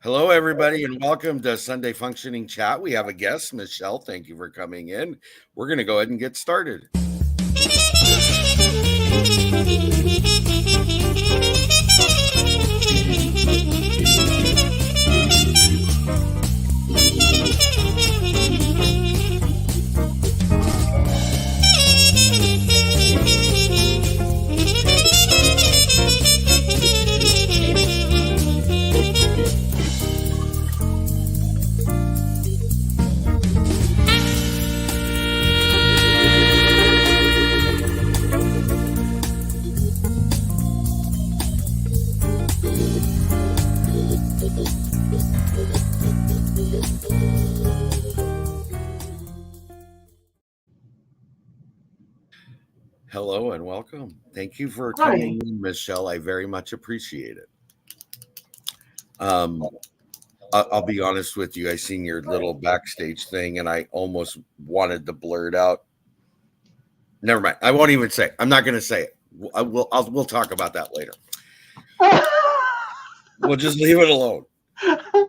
Hello, everybody, and welcome to Sunday Functioning Chat. We have a guest, Michelle. Thank you for coming in. We're going to go ahead and get started. Hello and welcome. Thank you for coming in, Michelle. I very much appreciate it. I'll be honest with you. I seen your little backstage thing, and I almost wanted to blur it out. Never mind. I won't even say it. I'm not going to say it. We'll talk about that later. We'll just leave it alone.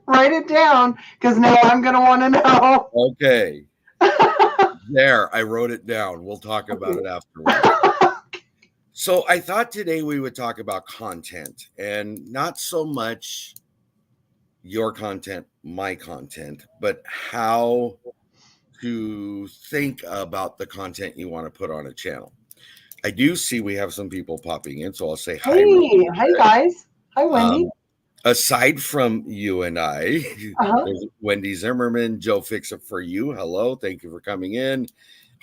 Write it down because now I'm going to want to know. Okay. There, I wrote it down. We'll talk about it afterwards. So I thought today we would talk about content, and not so much your content, my content, but how to think about the content you want to put on a channel. I do see we have some people popping in, so I'll say hi. Hey, hi guys. Hi, Wendy. Aside from you and I, there's Wendy Zimmerman, Joe Fix It For You. Hello. Thank you for coming in.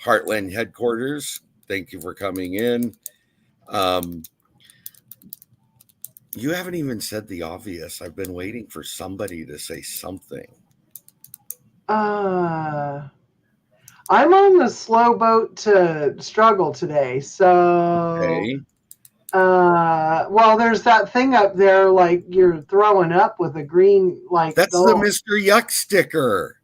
Heartland Headquarters. Thank you for coming in. You haven't even said the obvious. I've been waiting for somebody to say something. I'm on the slow boat to struggle today. So, Okay. well, there's that thing up there like you're throwing up with a green, like that's the Mr. Yuck sticker.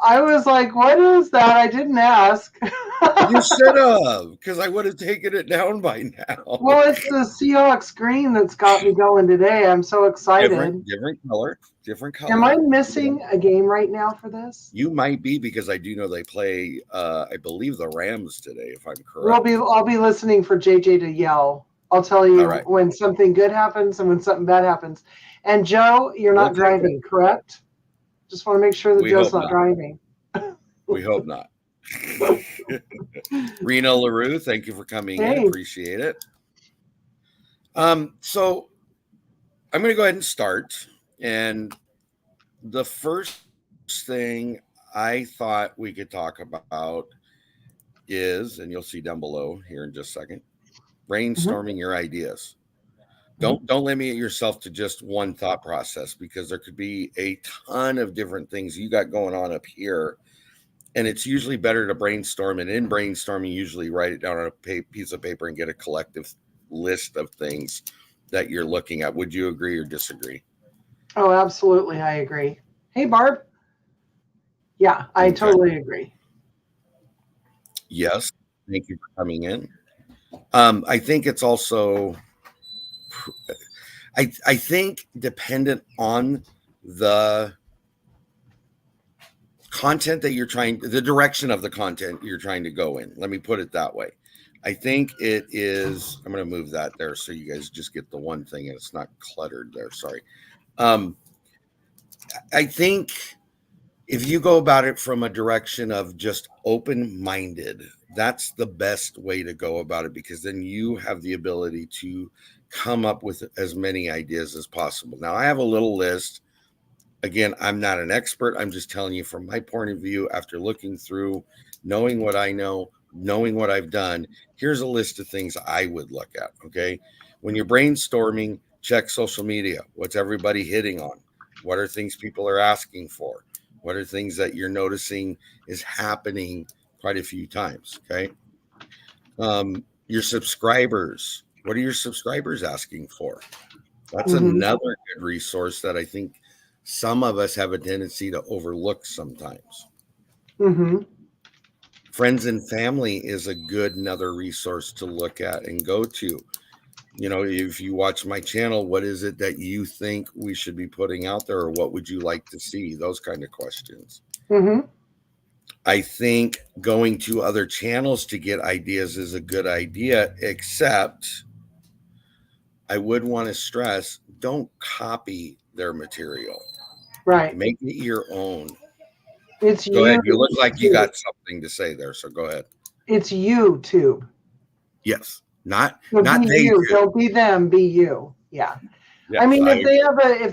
I was like, what is that? I didn't ask. You should have, because I would have taken it down by now. Well, it's the Seahawks green that's got me going today. I'm so excited. Different color. Am I missing a game right now for this? You might be, because I do know they play, I believe, the Rams today, if I'm correct. I'll be listening for JJ to yell. I'll tell you when something good happens and when something bad happens. And Joe, you're not driving, correct? Just want to make sure that Joe's not driving. We hope not. Rena LaRue, thank you for coming in. Appreciate it. So I'm going to go ahead and start. And the first thing I thought we could talk about is, and you'll see down below here in just a second, brainstorming your ideas. Don't limit yourself to just one thought process, because there could be a ton of different things you got going on up here. And it's usually better to brainstorm, and in brainstorming, usually write it down on a piece of paper and get a collective list of things that you're looking at. Would you agree or disagree? Oh, absolutely. I agree. Hey, Barb. Yeah, I totally agree. Yes. Thank you for coming in. I think it's also, I think, dependent on the content that you're trying, the direction of the content you're trying to go in. Let me put it that way. I think it is, I'm going to move that there so you guys just get the one thing and it's not cluttered there. Sorry. I think if you go about it from a direction of just open-minded, that's the best way to go about it, because then you have the ability to come up with as many ideas as possible. Now, I have a little list. Again, I'm not an expert. I'm just telling you from my point of view, after looking through, knowing what I know, knowing what I've done, here's a list of things I would look at, okay? When you're brainstorming, check social media. What's everybody hitting on? What are things people are asking for? What are things that you're noticing is happening quite a few times, okay? Your subscribers. What are your subscribers asking for? That's another good resource that I think some of us have a tendency to overlook sometimes. Friends and family is a good another resource to look at and go to. if you watch my channel, what is it that you think we should be putting out there, or what would you like to see? Those kind of questions. Mm-hmm. I think going to other channels to get ideas is a good idea, except I would want to stress, don't copy their material. Right. Make it your own. It's Go you. ahead. You look like you got something to say there, so go ahead. It's YouTube. Yes. Not So not be they you. do. Don't be them. Be you. Yeah. Yes, I mean, if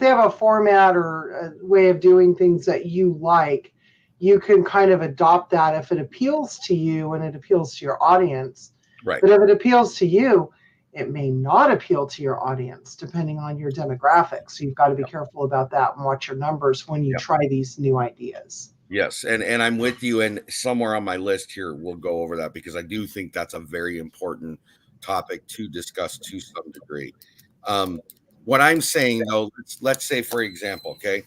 they have a format or a way of doing things that you like, you can kind of adopt that if it appeals to you and it appeals to your audience. Right. But if it appeals to you, it may not appeal to your audience depending on your demographics. So you've got to be careful about that and watch your numbers when you try these new ideas. Yes, and I'm with you. And somewhere on my list here, we'll go over that because I do think that's a very important topic to discuss to some degree. What I'm saying, though, let's say, for example, okay,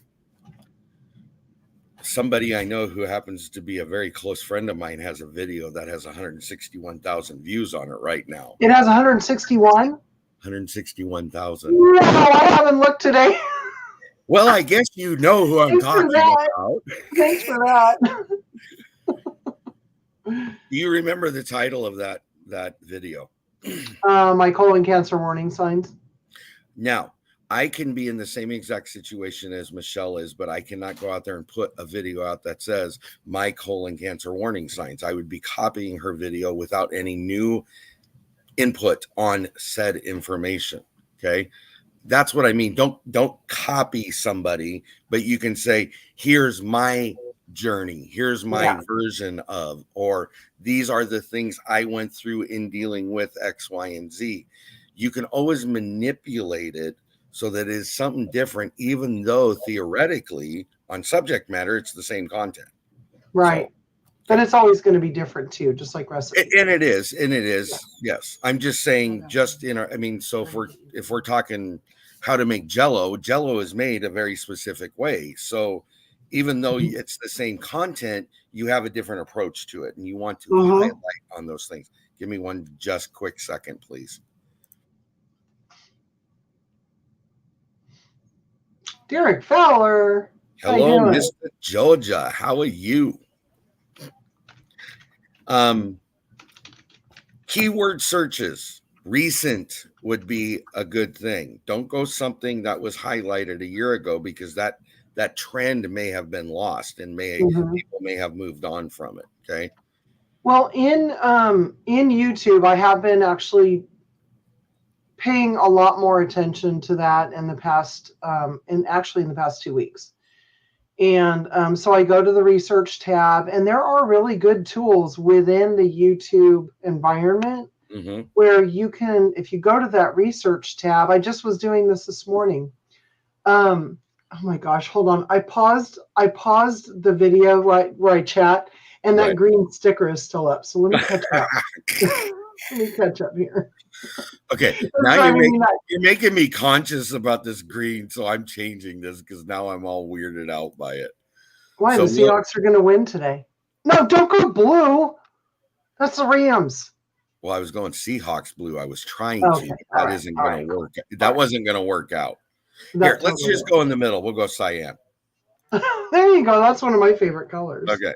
somebody I know who happens to be a very close friend of mine has a video that has 161,000 views on it right now. It has 161? 161,000. No, I haven't looked today. Well, I guess you know who I'm talking about. Thanks for that. Do you remember the title of that video? My colon cancer warning signs. Now, I can be in the same exact situation as Michelle is, but I cannot go out there and put a video out that says my colon cancer warning signs. I would be copying her video without any new input on said information. Okay. That's what I mean. Don't copy somebody, but you can say, here's my journey. Here's my version of, or these are the things I went through in dealing with X, Y, and Z. You can always manipulate it so that it is something different, even though theoretically on subject matter, it's the same content. Right. So, but it's always going to be different too, just like recipes. And it is. Yes. I'm just saying, so if we're talking how to make Jello is made a very specific way. So even though it's the same content, you have a different approach to it, and you want to highlight on those things. Give me one just quick second, please. Derek Fowler. Hello, Mr. Georgia. How are you? Keyword searches. Recent would be a good thing. Don't go something that was highlighted a year ago, because that trend may have been lost and people may have moved on from it. Okay. Well, in YouTube, I have been actually paying a lot more attention to that in the past, in the past 2 weeks. And so I go to the research tab, and there are really good tools within the YouTube environment where you can, if you go to that research tab, I just was doing this morning. Oh my gosh, hold on. I paused the video where I chat, and that green sticker is still up. So let me catch up. Let me catch up here. Okay, now you're making me conscious about this green, so I'm changing this because now I'm all weirded out by it. Why? So the Seahawks are going to win today. No, don't go blue. That's the Rams. Well, I was going Seahawks blue. I was trying to. That isn't going to work. That wasn't going to work out. Here, let's just go in the middle. We'll go cyan. There you go. That's one of my favorite colors. Okay.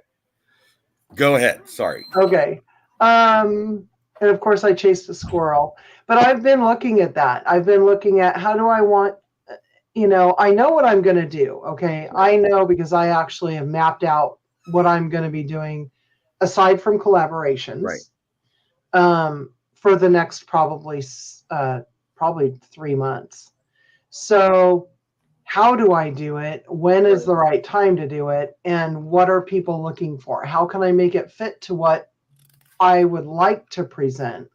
Go ahead. Sorry. Okay. And of course, I chased a squirrel. But I've been looking at that. I've been looking at how do I want, I know what I'm going to do. Okay. I know because I actually have mapped out what I'm going to be doing aside from collaborations. Right. For the next probably 3 months. So how do I do it? When is the right time to do it? And what are people looking for? How can I make it fit to what I would like to present?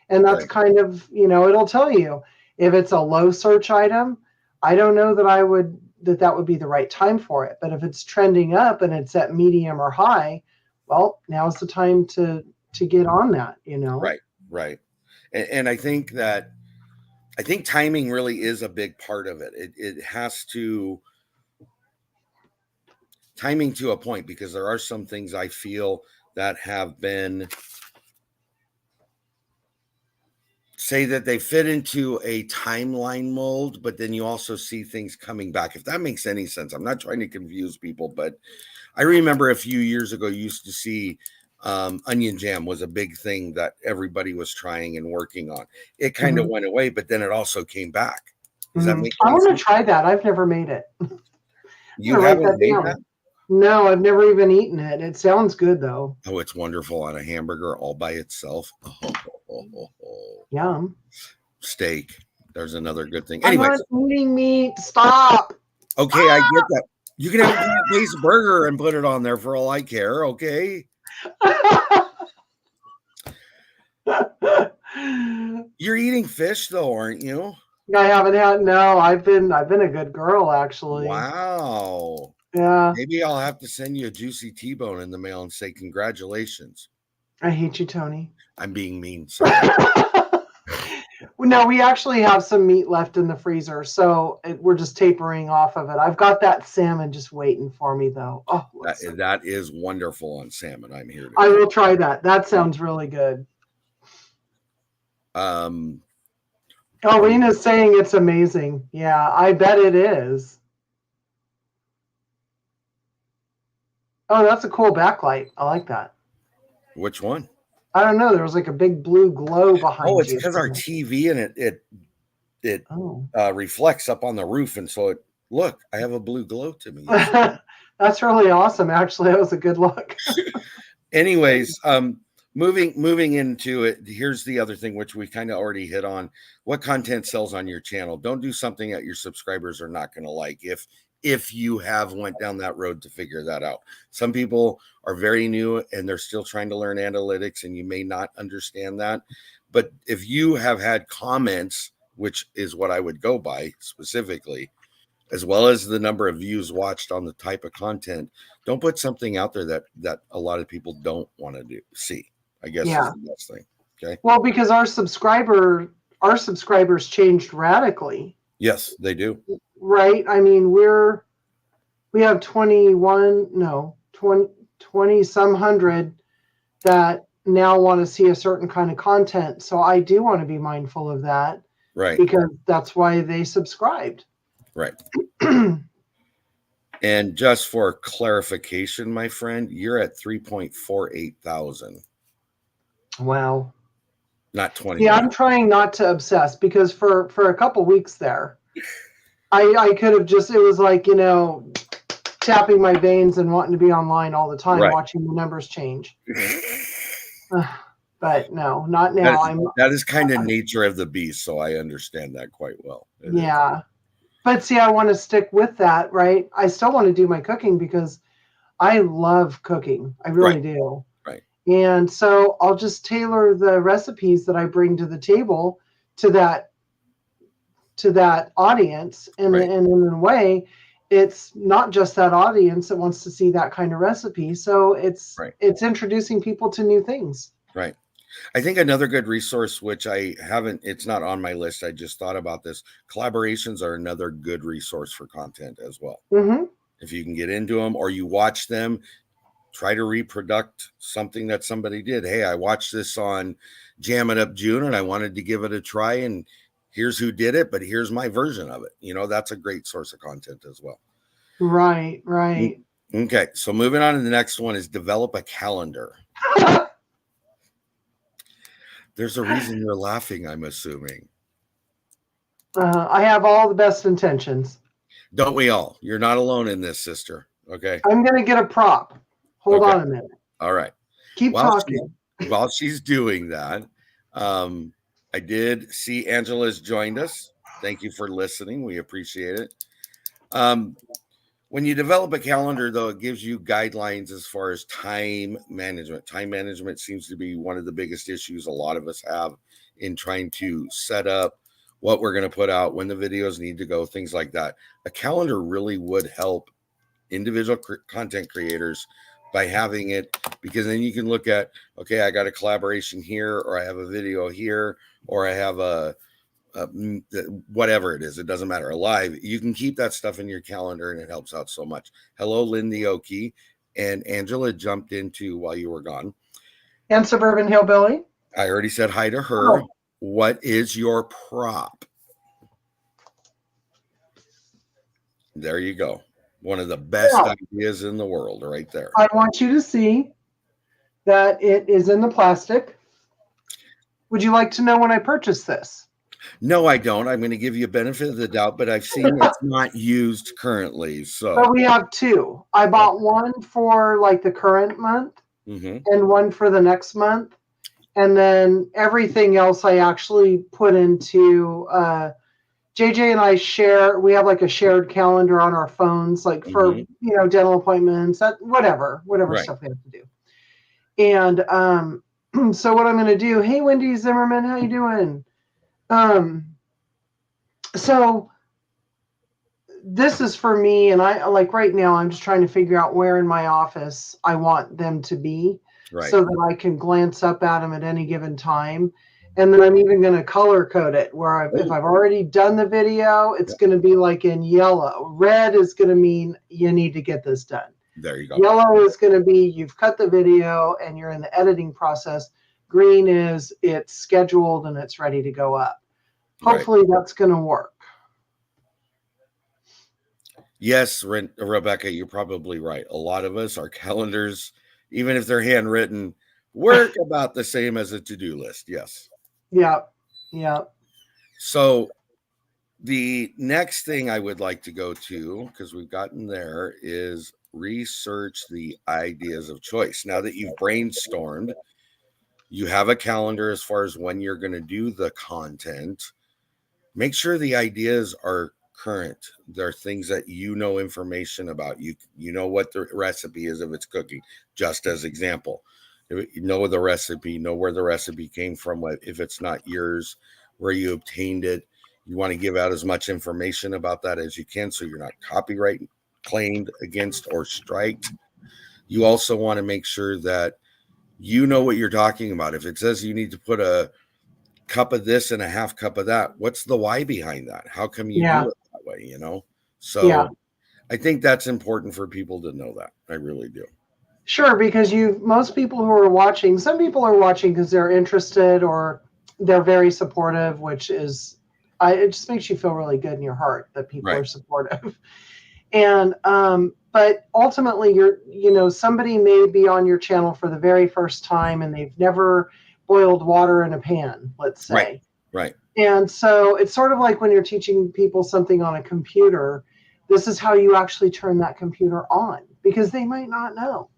And that's kind of, it'll tell you if it's a low search item. I don't know that that would be the right time for it. But if it's trending up and it's at medium or high, well, now's the time to get on that, Right. And I think timing really is a big part of it. It has to timing to a point, because there are some things I feel that have been say that they fit into a timeline mold, but then you also see things coming back. If that makes any sense, I'm not trying to confuse people, but I remember a few years ago, you used to see onion jam was a big thing that everybody was trying and working on. It kind of Mhm. went away, but then it also came back. Does that make I any want to sense? try that. I've never made it. I'm You gonna write haven't that made down. that? No, I've never even eaten it. It sounds good though. Oh, it's wonderful on a hamburger all by itself. Yum. Steak. There's another good thing. I'm not Anyways, eating meat. Stop. okay, I get that. You can have a plant-based burger and put it on there for all I care. Okay. You're eating fish though, aren't you? I haven't had no. I've been a good girl actually. Wow. Yeah. Maybe I'll have to send you a juicy T-bone in the mail and say congratulations. I hate you, Tony. I'm being mean. Sorry. No, we actually have some meat left in the freezer, so we're just tapering off of it. I've got that salmon just waiting for me, though. Oh, That, looks so that is wonderful on salmon. I'm here to I tell will try that. That sounds really good. you. Oh, Um, Rena's saying it's amazing. Yeah, I bet it is. Oh, that's a cool backlight. I like that. which one? I don't know. There was like a big blue glow Oh, behind it's you. because our TV and it Oh, reflects up on the roof, and so it look. I have a blue glow to me. that's really awesome. Actually, that was a good look. Anyways, moving into it, here's the other thing which we kind of already hit on. What content sells on your channel? Don't do something that your subscribers are not going to like if you have went down that road to figure that out. Some people are very new and they're still trying to learn analytics, and you may not understand that. But if you have had comments, which is what I would go by specifically, as well as the number of views watched on the type of content, don't put something out there that a lot of people don't want to see, I guess, is Yeah. the best thing. Okay. Well, because our subscribers changed radically, Yes, they do. right? I mean, we have 21, no, 20 some hundred that now want to see a certain kind of content. So I do want to be mindful of that Right. because that's why they subscribed. Right. And just for clarification, my friend, you're at 3.48 thousand, Wow. not 20 Yeah, million. I'm trying not to obsess because for a couple weeks there, I could have just, it was like, tapping my veins and wanting to be online all the time, Right. watching the numbers change. But no, not That now. is, that is kind of nature of the beast, so I understand that quite well. It is. Yeah. But see, I want to stick with that, right? I still want to do my cooking because I love cooking. I really Right. do. Right. And so I'll just tailor the recipes that I bring to the table to that audience. And, Right. and in a way, it's not just that audience that wants to see that kind of recipe. So it's Right. it's introducing people to new things. Right. I think another good resource, which I haven't, it's not on my list. I just thought about this. Collaborations are another good resource for content as well. Mm-hmm. If you can get into them or you watch them, try to reproduce something that somebody did. Hey, I watched this on Jam It Up June and I wanted to give it a try, and here's who did it, but here's my version of it. That's a great source of content as well. Right, right. Okay, so moving on to the next one is develop a calendar. There's a reason you're laughing, I'm assuming. I have all the best intentions. Don't we all? You're not alone in this, sister. Okay. I'm going to get a prop. Hold Okay. on a minute. All right. Keep talking. While she's doing that, I did see Angela's joined us. Thank you for listening. We appreciate it. When you develop a calendar, though, it gives you guidelines as far as time management. Time management seems to be one of the biggest issues a lot of us have in trying to set up what we're going to put out, when the videos need to go, things like that. A calendar really would help individual content creators by having it, because then you can look at, okay, I got a collaboration here, or I have a video here, or I have a whatever it is, it doesn't matter, live. You can keep that stuff in your calendar and it helps out so much. Hello, Lindy Oki. And Angela jumped into while you were gone. And Suburban Hillbilly. I already said hi to her. Oh, What is your prop? There you go. One of the best Now, ideas in the world, right there. I want you to see that it is in the plastic. Would you like to know when I purchased this? No, I don't. I'm going to give you a benefit of the doubt, but I've seen it's not used currently. But So, we have two. I bought one for like the current month mm-hmm. and one for the next month. And then everything else I actually put into JJ and I share. We have like a shared calendar on our phones, like for Mm-hmm. dental appointments, that whatever Right. stuff we have to do. And so what I'm going to do? Hey, Wendy Zimmerman, how you doing? Um, so this is for me, and I like right now. I'm just trying to figure out where in my office I want them to be, Right. so that I can glance up at them at any given time. And then I'm even going to color code it where if Oh, I've already done the video, it's yeah. going to be like in yellow. Red is going to mean you need to get this done. There you go. Yellow is going to be you've cut the video and you're in the editing process. Green is it's scheduled and it's ready to go up. Right. Hopefully that's going to work. Yes, Rebecca, you're probably right. A lot of us, our calendars, even if they're handwritten, work about the same as a to-do list. Yes. Yeah. Yeah. So the next thing I would like to go to, because we've gotten there, is research the ideas of choice. Now that you've brainstormed, you have a calendar as far as when you're going to do the content. Make sure the ideas are current. They're things that you know information about. You know what the recipe is if it's cooking. Just as example, you know the recipe, know where the recipe came from. If it's not yours, where you obtained it. You want to give out as much information about that as you can, so you're not copyright claimed against or striked. You also want to make sure that you know what you're talking about. If it says you need to put a cup of this and a half cup of that, what's the why behind that? How come you Yeah. do it that way? Yeah. So I think that's important for people to know that. I really do. Sure, because most people who are watching, some people are watching because they're interested or they're very supportive, which is, it just makes you feel really good in your heart that people Right. are supportive. And but ultimately, somebody may be on your channel for the very first time and they've never boiled water in a pan, let's Right. say. Right. And so it's sort of like when you're teaching people something on a computer, this is how you actually turn that computer on because they might not know.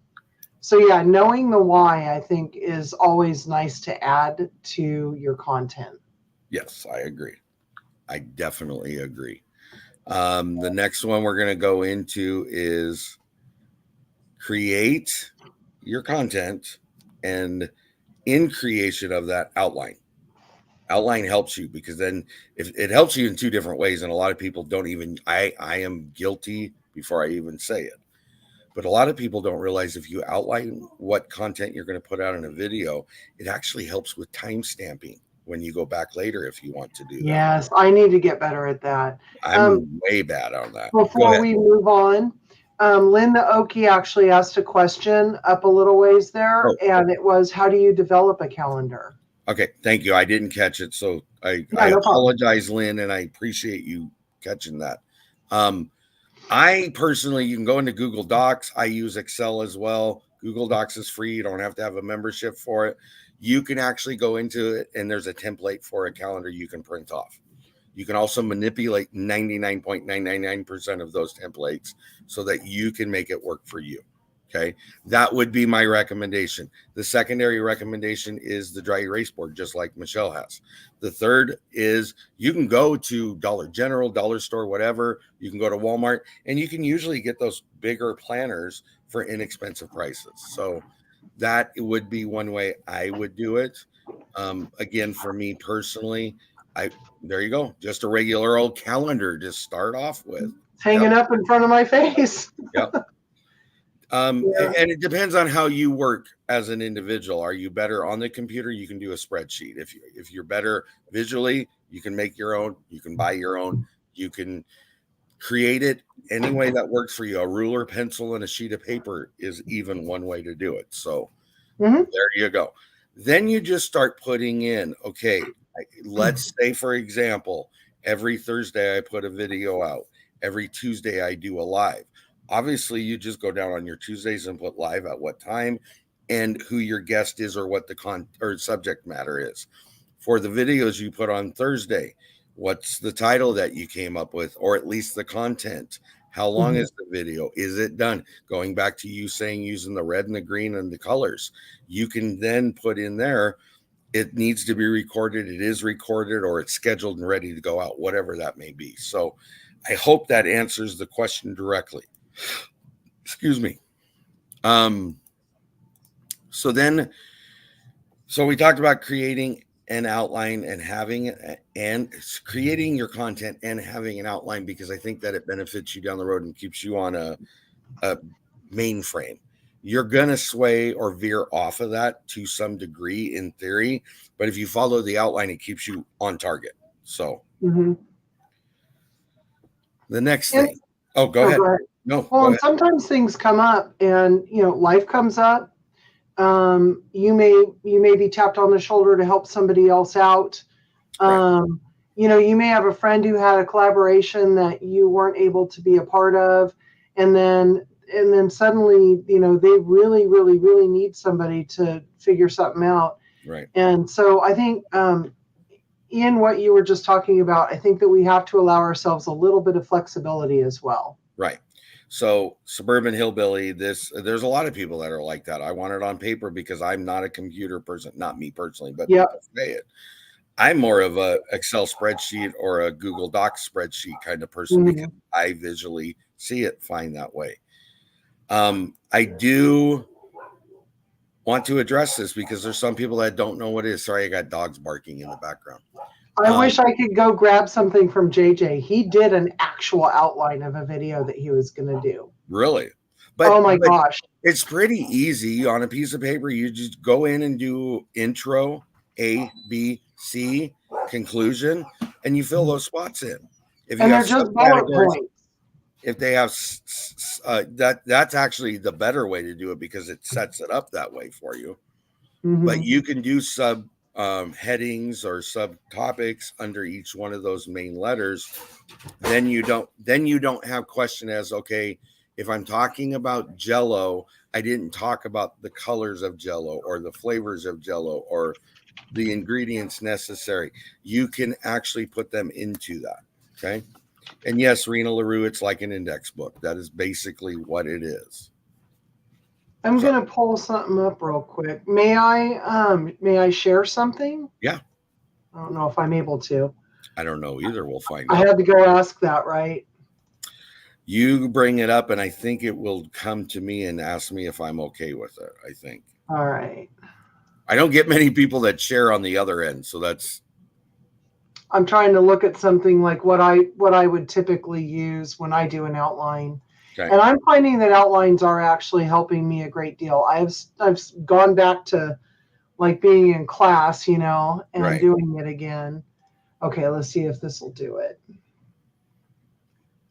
So yeah, knowing the why I think is always nice to add to your content. Yes, I agree. I definitely agree. The next one we're going to go into is create your content, and in creation of that, outline. Outline helps you because then if it helps you in two different ways, and a lot of people don't even, I am guilty before I even say it. But a lot of people don't realize if you outline what content you're going to put out in a video, it actually helps with time stamping when you go back later if you want to do that. Yes, I need to get better at that. I'm way bad on that. Go Before ahead. we move on, Linda Oki actually asked a question up a little ways there, Oh, and it was, how do you develop a calendar? okay. Thank you. I didn't catch it. So Yeah, I no problem. apologize, Lynn, and I appreciate you catching that. I personally, you can go into Google Docs. I use Excel as well. Google Docs is free. You don't have to have a membership for it. You can actually go into it, and there's a template for a calendar you can print off. You can also manipulate 99.999% of those templates so that you can make it work for you. Okay. That would be my recommendation. The secondary recommendation is the dry erase board, just like Michelle has. The third is you can go to Dollar General, Dollar Store, whatever. You can go to Walmart, and you can usually get those bigger planners for inexpensive prices. So that would be one way I would do it. Again, for me personally, there you go, just a regular old calendar to start off with. It's hanging up in front of my face. Yep. Yeah. And it depends on how you work as an individual. Are you better on the computer? You can do a spreadsheet. If you're better visually, you can make your own. You can buy your own. You can create it any way that works for you. A ruler, pencil, and a sheet of paper is even one way to do it. So Mhm. there you go. Then you just start putting in, okay, Let's say, for example, every Thursday I put a video out. Every Tuesday I do a live. Obviously, you just go down on your Tuesdays and put live at what time and who your guest is or what the or subject matter is. For the videos you put on Thursday, what's the title that you came up with, or at least the content? How long is the video? Is it done? Going back to you saying using the red and the green and the colors, you can then put in there, it needs to be recorded, it is recorded, or it's scheduled and ready to go out, whatever that may be. So I hope that answers the question directly. Excuse me. So we talked about creating an outline and creating your content and having an outline, because I think that it benefits you down the road and keeps you on a mainframe. You're going to sway or veer off of that to some degree in theory, but if you follow the outline, it keeps you on target. So the next thing. Go ahead. Go ahead. No. Well, and sometimes things come up, and life comes up. You may be tapped on the shoulder to help somebody else out. Right. You may have a friend who had a collaboration that you weren't able to be a part of, and then suddenly, they really, really, really need somebody to figure something out. Right. And so I think, in what you were just talking about, I think that we have to allow ourselves a little bit of flexibility as well. Right. So Suburban Hillbilly, there's a lot of people that are like that. I want it on paper because I'm not a computer person, not me personally, but people say it. I'm more of a Excel spreadsheet or a Google Docs spreadsheet kind of person because I visually see it fine that way. I do want to address this because there's some people that don't know what it is. Sorry, I got dogs barking in the background. I wish I could go grab something from JJ. He did an actual outline of a video that he was going to do. Really? Oh my gosh. It's pretty easy on a piece of paper. You just go in and do intro, A, B, C, conclusion, and you fill those spots in. And they're just bullet points. If they have that's actually the better way to do it because it sets it up that way for you. But you can do sub headings or subtopics under each one of those main letters. Then you don't have question as, okay, if I'm talking about Jell-O, I didn't talk about the colors of Jell-O or the flavors of Jell-O or the ingredients necessary. You can actually put them into that. Okay. And yes, Rena LaRue, it's like an index book. That is basically what it is. I'm going to pull something up real quick. May I share something? Yeah. I don't know if I'm able to. I don't know either. We'll find out. I had to go ask that, right? You bring it up, and I think it will come to me and ask me if I'm okay with it, I think. All right. I don't get many people that share on the other end, so that's... I'm trying to look at something like what I would typically use when I do an outline. Okay. And I'm finding that outlines are actually helping me a great deal. I've gone back to like being in class, and doing it again. Okay, let's see if this will do it.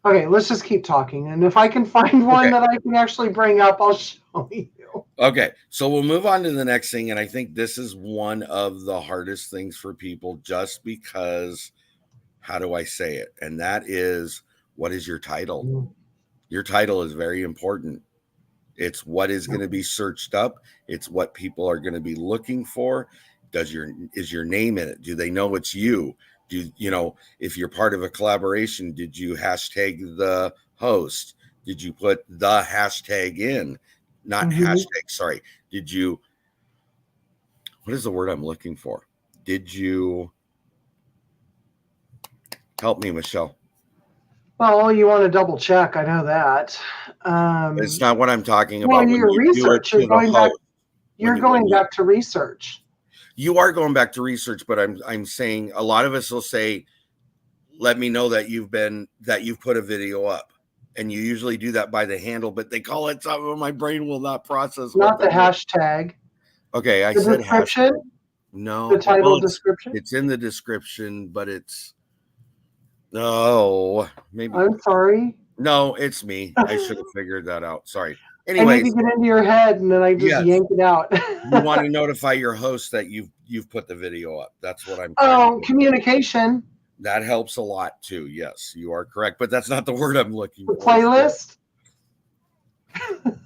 Okay, let's just keep talking. And if I can find one that I can actually bring up, I'll show you. Okay, so we'll move on to the next thing. And I think this is one of the hardest things for people just because, how do I say it? And that is, what is your title? Mm. Your title is very important. It's what is going to be searched up. It's what people are going to be looking for. Is your name in it? Do they know it's you? If you're part of a collaboration, did you hashtag the host? Did you put the hashtag in? Not hashtag, sorry. Did you, what is the word I'm looking for? Did you, help me, Michelle? Well, you want to double check. I know that. It's not what I'm talking about. Well, your research, you're going back to research. You are going back to research, but I'm saying a lot of us will say, let me know that you've put a video up. And you usually do that by the handle, but they call it something my brain will not process. Not the hashtag. Okay, I said description. Hashtag. No. The title description? It's in the description, but it's maybe. I'm sorry. No, it's me. I should have figured that out. Sorry. I need to Anyways, get into your head, and then I just yes, yank it out. you want to notify your host that you've put the video up. That's what I'm trying to Oh, do. communication, That helps a lot too. Yes, you are correct, but that's not the word I'm looking the for. Still. playlist.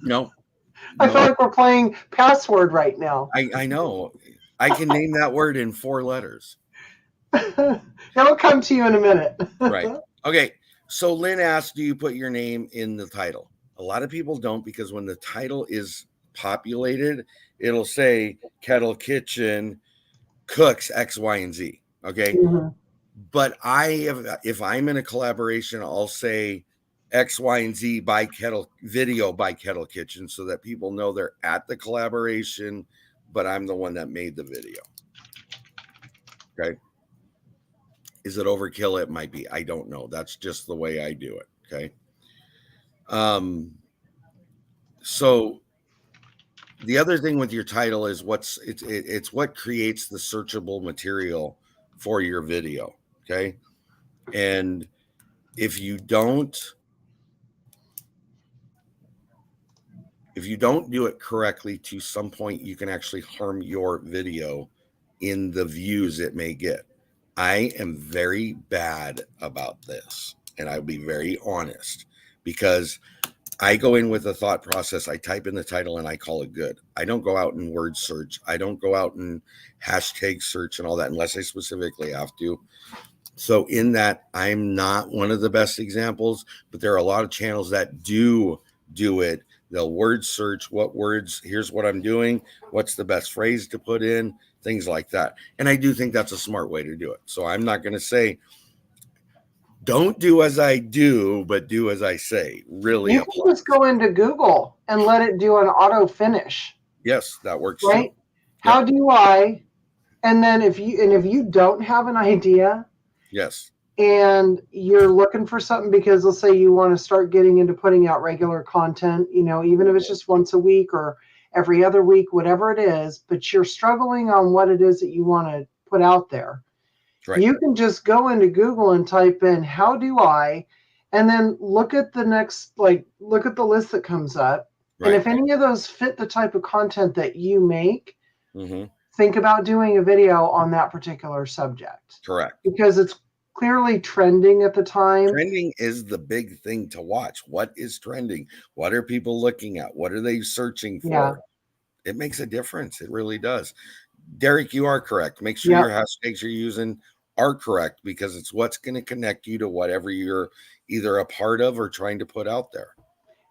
No, I feel no, like we're playing password right now. I know. I can name that word in 4 letters. It'll come to you in a minute. Right. Okay. So Lynn asked, do you put your name in the title? A lot of people don't, because when the title is populated, it'll say Kettle Kitchen cooks X, Y, and Z. Okay. Mhm. But if I'm in a collaboration, I'll say X, Y, and Z by Kettle video by Kettle Kitchen, so that people know they're at the collaboration, but I'm the one that made the video. Okay. Is it overkill? It might be. I don't know. That's just the way I do it. Okay. So the other thing with your title is it's what creates the searchable material for your video. Okay. And if you don't do it correctly, to some point you can actually harm your video in the views it may get. I am very bad about this, and I'll be very honest, because I go in with a thought process. I type in the title and I call it good. I don't go out and word search. I don't go out and hashtag search and all that unless I specifically have to. So in that, I'm not one of the best examples, but there are a lot of channels that do it. They'll word search what words, here's what I'm doing, what's the best phrase to put in, things like that. And I do think that's a smart way to do it. So I'm not going to say, don't do as I do, but do as I say. Really You can applies. just go into Google and let it do an auto finish, Yes, that works right? too. How Yep. do I? And then if you don't have an idea Yes. and you're looking for something, because let's say you want to start getting into putting out regular content, even if it's just once a week or every other week, whatever it is, but you're struggling on what it is that you want to put out there. Right. You can just go into Google and type in how do I, and then look at the list that comes up. And Right. if any of those fit the type of content that you make, Mm-hmm. think about doing a video on that particular subject, Correct. because it's clearly trending at the time. Trending is the big thing to watch. What is trending? What are people looking at? What are they searching for? Yeah. It makes a difference. It really does. Derek, you are correct. Make sure Yep. your hashtags you're using are correct, because it's what's going to connect you to whatever you're either a part of or trying to put out there.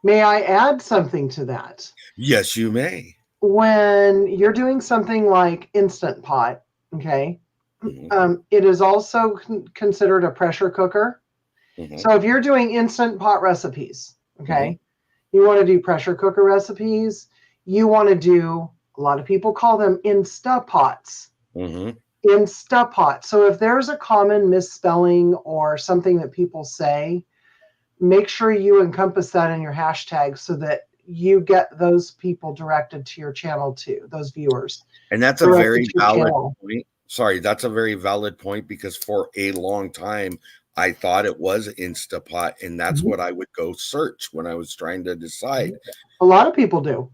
May I add something to that? Yes, you may. When you're doing something like Instant Pot, okay, Mm-hmm. it is also considered a pressure cooker. Mm-hmm. So if you're doing Instant Pot recipes, okay, Mm-hmm. you want to do pressure cooker recipes, you want to do, a lot of people call them Instapots. Mm-hmm. Instapot. So if there's a common misspelling or something that people say, make sure you encompass that in your hashtag so that you get those people directed to your channel too, those viewers. And that's a Directed very to your valid channel. point. Sorry, that's a very valid point, because for a long time I thought it was Instapot, and that's Mhm. what I would go search when I was trying to decide. A lot of people do.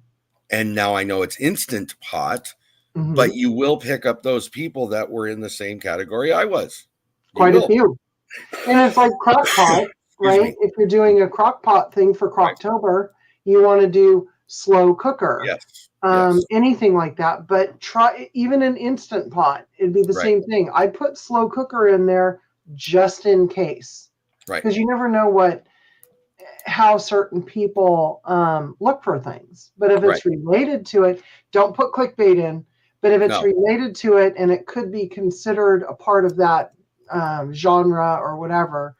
And now I know it's Instant Pot, Mhm. but you will pick up those people that were in the same category I was. You Quite a will. few. And it's like crock pot, right? me. If you're doing a crock pot thing for Right. Crocktober, you want to do slow cooker. Yes. Yes. Anything like that. But try even an Instant Pot, it'd be the Right. same thing. I put slow cooker in there just in case, Right. because you never know how certain people look for things. But if it's related to it, don't put clickbait in. But if it's No. related to it and it could be considered a part of that genre or whatever,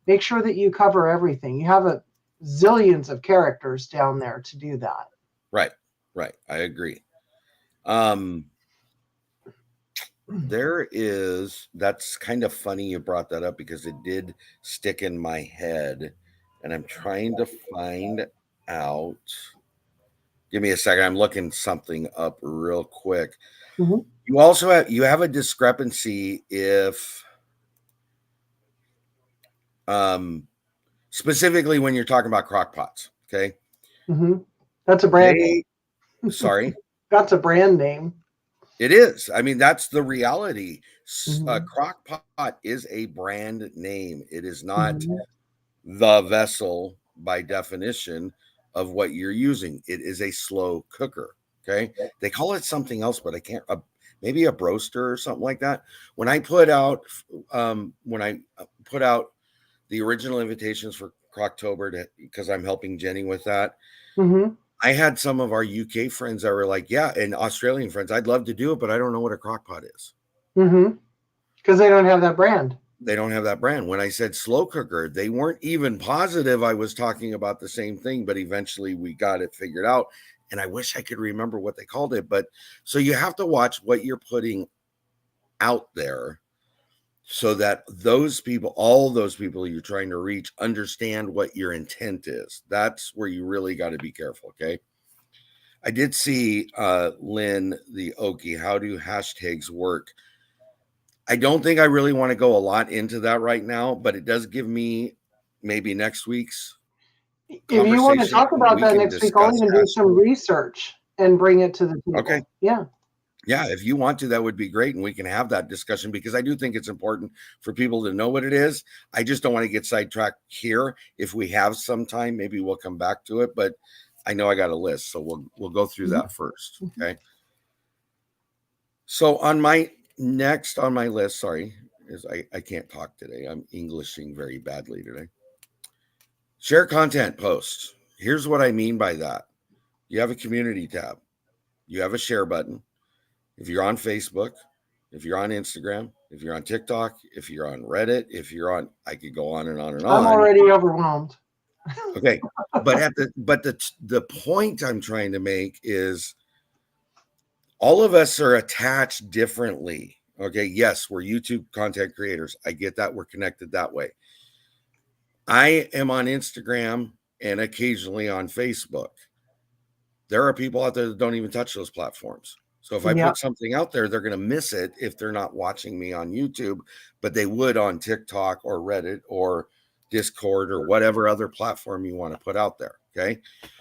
make sure that you cover everything. You have zillions of characters down there to do that. Right. Right. I agree. That's kind of funny you brought that up, because it did stick in my head, and I'm trying to find out. Give me a second. I'm looking something up real quick. Mm-hmm. You have a discrepancy if specifically when you're talking about crock pots. Okay. Mm-hmm. That's a brand They, name. sorry, That's a brand name. it is. I mean, that's the reality. Mm-hmm. Crock pot is a brand name. It is not Mm-hmm. the vessel by definition of what you're using. It is a slow cooker. Okay. They call it something else, but I can't, maybe a broaster or something like that. When I put out, when I put out the original invitations for Crocktober because I'm helping Jenny with that, Mm-hmm. I had some of our UK friends that were like, yeah, and Australian friends, I'd love to do it, but I don't know what a crock pot is. Mm-hmm. Because they don't have that brand. They don't have that brand. When I said slow cooker, they weren't even positive I was talking about the same thing, but eventually we got it figured out. And I wish I could remember what they called it. But so you have to watch what you're putting out there so that those people, all those people you're trying to reach, understand what your intent is. That's where you really got to be careful. Okay. I did see Lynn, the Okie, how do hashtags work? I don't think I really want to go a lot into that right now, but it does give me maybe next week's If you want to conversation talk and about we that can next week, I'll discuss even do some hashtags. research and bring it to the Okay. table. Yeah. Yeah, if you want to, that would be great. And we can have that discussion because I do think it's important for people to know what it is. I just don't want to get sidetracked here. If we have some time, maybe we'll come back to it. But I know I got a list, so we'll go through that first. Okay. So on my list, sorry, is I can't talk today. I'm Englishing very badly today. Share content posts. Here's what I mean by that. You have a community tab. You have a share button. If you're on Facebook, if you're on Instagram, if you're on TikTok, if you're on Reddit, if you're on, I could go on and on and I'm on. already overwhelmed. Okay. But the point I'm trying to make is all of us are attached differently. Okay. Yes, we're YouTube content creators. I get that. We're connected that way. I am on Instagram and occasionally on Facebook. There are people out there that don't even touch those platforms. So if I Yep. put something out there, they're going to miss it if they're not watching me on YouTube, but they would on TikTok or Reddit or Discord or whatever other platform you want to put out there. Okay.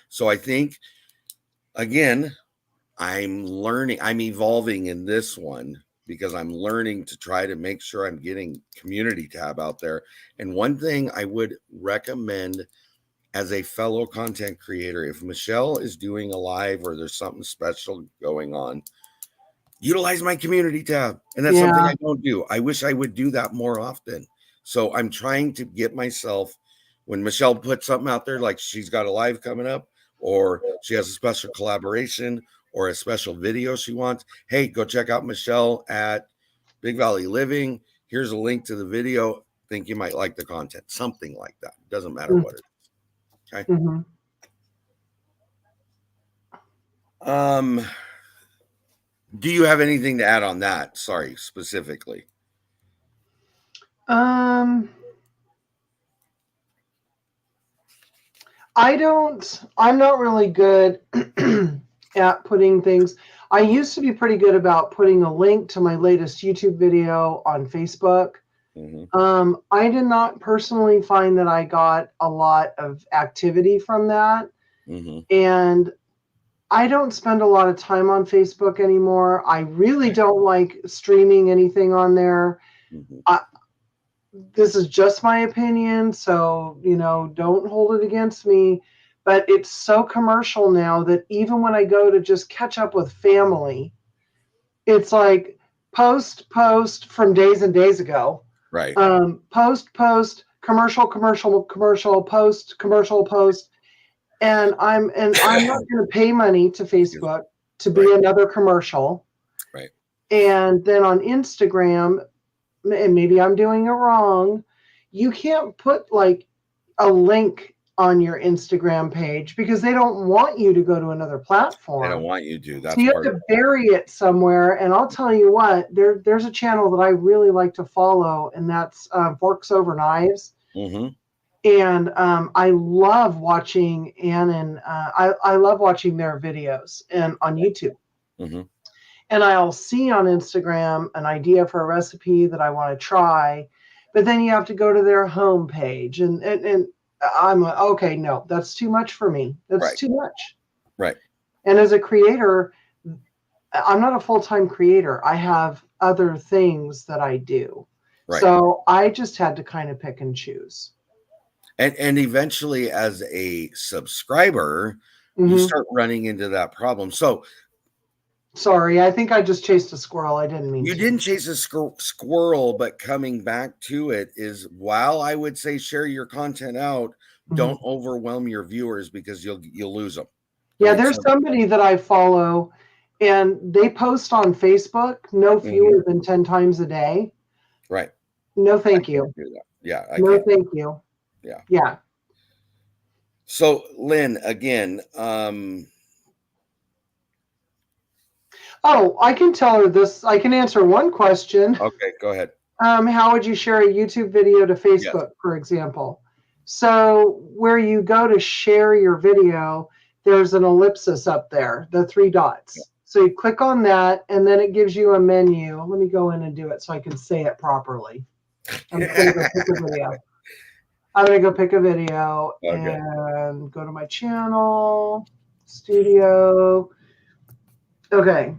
So I think, again, I'm learning, I'm evolving in this one because I'm learning to try to make sure I'm getting community tab out there. And one thing I would recommend as a fellow content creator, if Michelle is doing a live or there's something special going on, utilize my community tab. And that's something Yeah. I don't do. I wish I would do that more often. So I'm trying to get myself, when Michelle puts something out there, like she's got a live coming up, or she has a special collaboration or a special video she wants, hey, go check out Michelle at Big Valley Living. Here's a link to the video. Think you might like the content. Something like that. Doesn't matter what it is. Okay. Mm-hmm. Do you have anything to add on that? Sorry, specifically. Um, I'm not really good at putting things. I used to be pretty good about putting a link to my latest YouTube video on Facebook. I did not personally find that I got a lot of activity from that. And I don't spend a lot of time on Facebook anymore. I really don't like streaming anything on there. This is just my opinion, so don't hold it against me. But it's so commercial now that even when I go to just catch up with family, it's like post from days and days ago. Right. Post commercial post, and I'm not going to pay money to Facebook to be another commercial. Right. And then on Instagram, and maybe I'm doing it wrong, you can't put like a link on your Instagram page because they don't want you to go to another platform. They don't want you to. That's so you have to bury it somewhere. And I'll tell you what, there's a channel that I really like to follow, and that's Forks Over Knives. And I love watching Ann and I love watching their videos and on YouTube. And I'll see on Instagram an idea for a recipe that I want to try, but then you have to go to their homepage, and I'm like, okay, no, that's too much for me. That's too much. Right. And as a creator, I'm not a full-time creator. I have other things that I do. Right. So I just had to kind of pick and choose. And eventually, as a subscriber, you Mm-hmm. start running into that problem. So Sorry, I think I just chased a squirrel. I didn't mean you to. didn't chase a squirrel, but coming back to it is, while I would say share your content out, don't overwhelm your viewers because you'll lose them. Yeah, Right. there's So, somebody that I follow, and they post on Facebook no mhm, fewer than 10 times a day. right. No, I thank you. can't do that. Yeah, I No, can't. thank you. Yeah. Yeah. So, Lynn, again, Oh, I can tell her this. I can answer one question. okay, go ahead. How would you share a YouTube video to Yes. Facebook, for example? So, where you go to share your video, there's an ellipsis up there, the three Yeah. dots. So you click on that, and then it gives you a menu. Let me go in and do it so I can say it properly. I'm just going to go pick a video. I'm going to go pick a video Okay. and go to my channel, studio. Okay.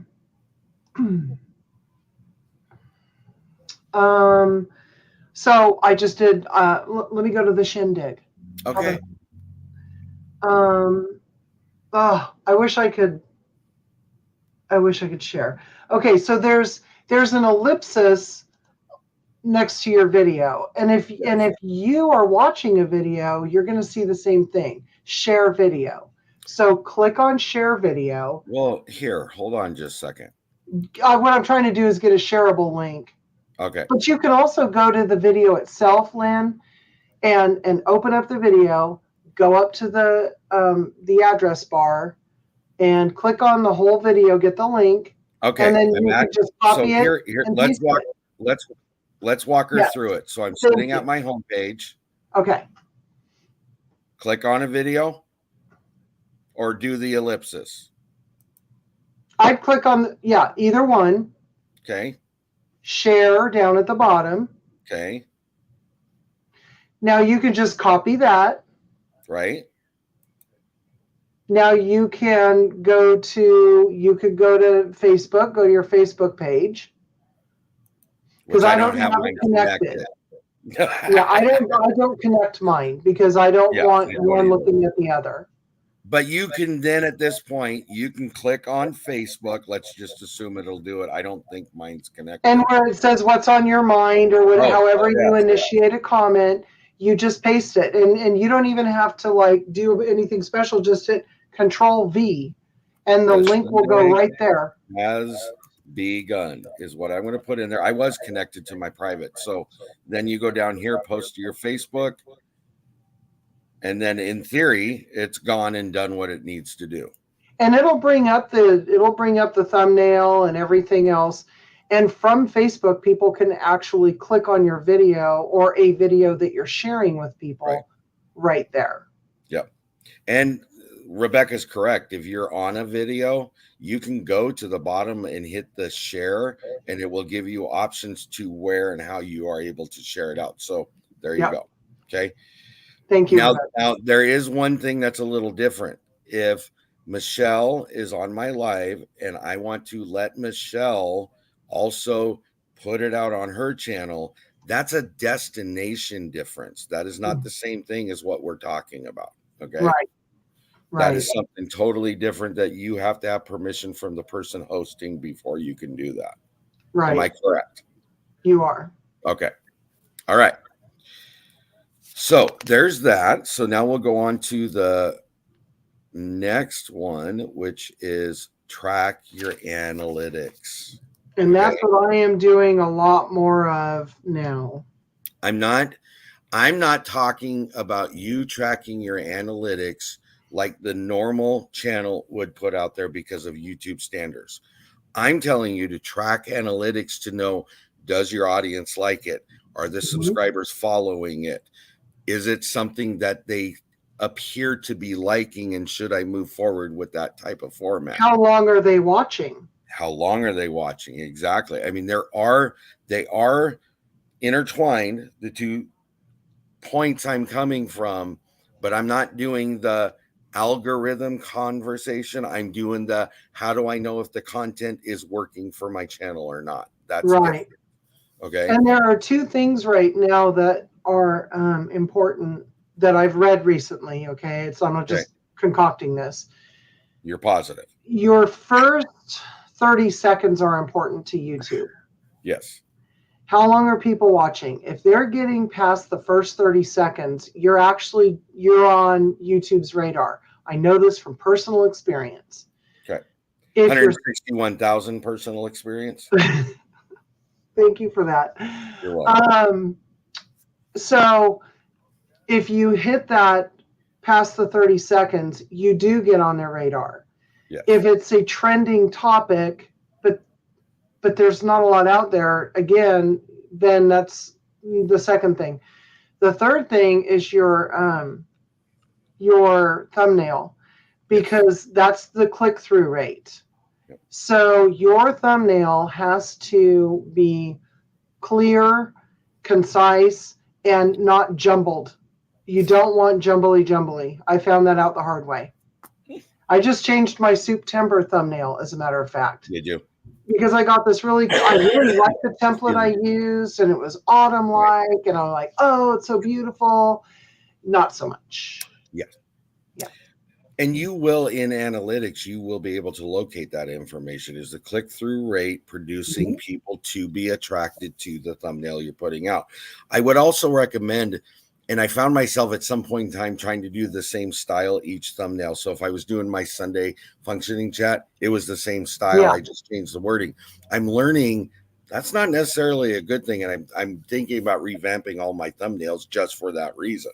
So I just did. Let me go to the shindig. Okay. Um. Oh, I wish I could. I wish I could share. Okay, so there's an ellipsis next to your video, and Yes. if you are watching a video, you're going to see the same thing. Share video. So click on share video. Well, here, hold on just a second. What I'm trying to do is get a shareable link. Okay. But you can also go to the video itself, Lynn, and open up the video, go up to the address bar, and click on the whole video, get the link, and Okay. then I'm you at can just so copy it here and let's paste walk it. let's walk her Yeah, through it. So I'm thank sitting you. at my homepage, Okay. click on a video or do the ellipsis. I'd click on, yeah, either one. Okay. Share down at the bottom. Okay. Now you can just copy that. Right. Now you can you could go to Facebook, go to your Facebook page. Because Which I I don't don't have have it mine connected. connected. Yeah, I don't connect mine because I don't Yeah, want I don't one either. looking at the other. But you can then at this point, you can click on Facebook. Let's just assume it'll do it. I don't think mine's And connected. where it says what's on your mind or whatever, Oh, however you yes. initiate a comment, you just paste it. And you don't even have to like do anything special, just hit Control V and the The link will go shindig right there. has begun is what I'm going to put in there. I was connected to my private. So then you go down here, post to your Facebook, and then in theory, it's gone and done what it needs to do. And it'll bring up the thumbnail and everything else. And from Facebook, people can actually click on your video or a video that you're sharing with Right. people right there. Yep. And Rebecca's correct. If you're on a video, you can go to the bottom and hit the share, and it will give you options to where and how you are able to share it out. So there you Yep. go. Okay. Thank you, Now, Rebecca. now there is one thing that's a little different. If Michelle is on my live and I want to let Michelle also put it out on her channel, that's a destination difference. That is not the same thing as what we're talking about. Okay. Right, That right, is something totally different that you have to have permission from the person hosting before you can do that. Am I right. correct? You are. Okay. All right. So there's that. So now we'll go on to the next one, which is track your analytics. And Okay. that's what I am doing a lot more of now. I'm not talking about you tracking your analytics like the normal channel would put out there because of YouTube standards. I'm telling you to track analytics to know, does your audience like it? Are the Mhm. subscribers following it? Is it something that they appear to be liking? And should I move forward with that type of format? How long are they watching? How long are they watching? Exactly. I mean, they are intertwined, the two points I'm coming from, but I'm not doing the algorithm conversation. I'm doing the how do I know if the content is working for my channel or not. That's Right. different. Okay. And there are two things right now that are important that I've read recently. Okay. So I'm not Okay. just concocting this. You're positive. Your first 30 seconds are important to YouTube. Yes. How long are people watching? If they're getting past the first 30 seconds, you're on YouTube's radar. I know this from personal experience. Okay. If you're 161,000 personal experience. Thank you for that. You're welcome. So if you hit that past the 30 seconds, you do get on their radar. Yes. If it's a trending topic, but there's not a lot out there, again, then that's the second thing. The third thing is your thumbnail, because that's the click-through rate. Yep. So your thumbnail has to be clear, concise, and not jumbled. You don't want jumbly. I found that out the hard way. I just changed my September thumbnail, as a matter of fact. Did you? Because I got this I really liked the template I used, and it was autumn-like, and I'm like, oh, it's so beautiful. Not so much. Yes. Yeah. And you will, in analytics, you will be able to locate that information. Is the click-through rate producing people to be attracted to the thumbnail you're putting out? I would also recommend, and I found myself at some point in time trying to do the same style each thumbnail. So if I was doing my Sunday functioning chat, it was the same style. Yeah. I just changed the wording. I'm learning that's not necessarily a good thing. And I'm thinking about revamping all my thumbnails just for that reason.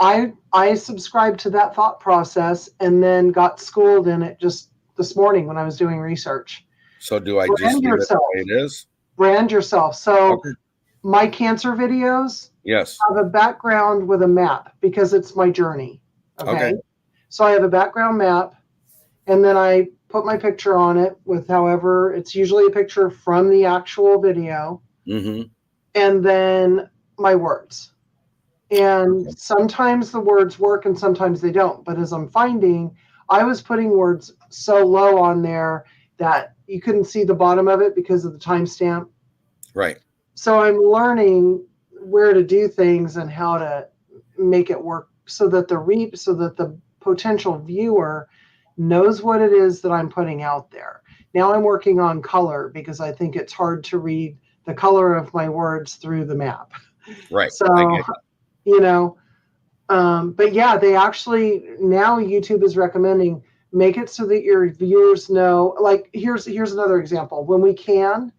I subscribed to that thought process and then got schooled in it just this morning when I was doing research. So do I just leave it the way it is? Brand yourself. So my cancer videos have a background with a map because it's my journey. Okay. So I have a background map, and then I put my picture on it with however, it's usually a picture from the actual video, and then my words. And sometimes the words work and sometimes they don't. But as I'm finding, I was putting words so low on there that you couldn't see the bottom of it because of the timestamp. Right. So I'm learning where to do things and how to make it work so that the potential viewer knows what it is that I'm putting out there. Now I'm working on color because I think it's hard to read the color of my words through the map. Right. So, but yeah, they actually, now YouTube is recommending make it so that your viewers know, like, here's another example. When we can,